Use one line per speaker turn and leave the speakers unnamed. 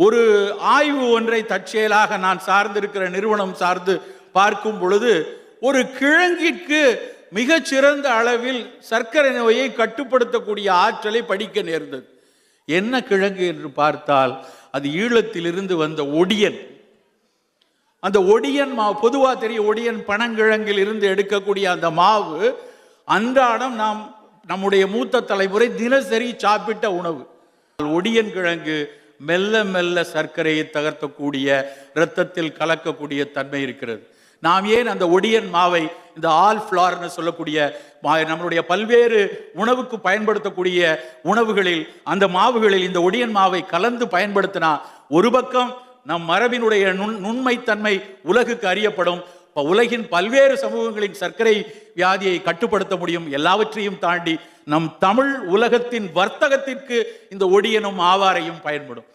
ஒரு ஆய்வு ஒன்றை தற்செயலாக நான் சார்ந்திருக்கிற நிறுவனம் சார்ந்து பார்க்கும் பொழுது ஒரு கிழங்கிற்கு மிகச்சிறந்த அளவில் சர்க்கரை நோயை கட்டுப்படுத்தக்கூடிய ஆற்றலை படிக்க நேர்ந்தது. என்ன கிழங்கு என்று பார்த்தால் அது ஈழத்திலிருந்து வந்த ஒடியன். அந்த ஒடியன் மாவு பொதுவாக தெரியும், ஒடியன் பனங்கிழங்கில் இருந்து எடுக்கக்கூடிய அந்த மாவு அன்றாடம் நம்முடைய மூத்த தலைமுறை தினசரி சாப்பிட்ட உணவு. ஒடியன் கிழங்கு மெல்ல மெல்ல சர்க்கரையை தகர்க்கக்கூடிய, இரத்தத்தில் கலக்கக்கூடிய தன்மை இருக்கிறது. நாம் ஏன் அந்த ஒடியன் மாவை இந்த ஆல் ஃப்ளார்னு சொல்லக்கூடிய நம்மளுடைய பல்வேறு உணவுக்கு பயன்படுத்தக்கூடிய உணவுகளில் அந்த மாவுகளில் இந்த ஒடியன் மாவை கலந்து பயன்படுத்தினா ஒரு பக்கம் நம் மரபினுடைய நுண்மைத்தன்மை உலகுக்கு அறியப்படும், உலகின் பல்வேறு சமூகங்களின் சர்க்கரை வியாதியை கட்டுப்படுத்த முடியும். எல்லாவற்றையும் தாண்டி நம் தமிழ் உலகத்தின் வர்த்தகத்திற்கு இந்த ஒடியனும் ஆவாரையும் பயன்படும்.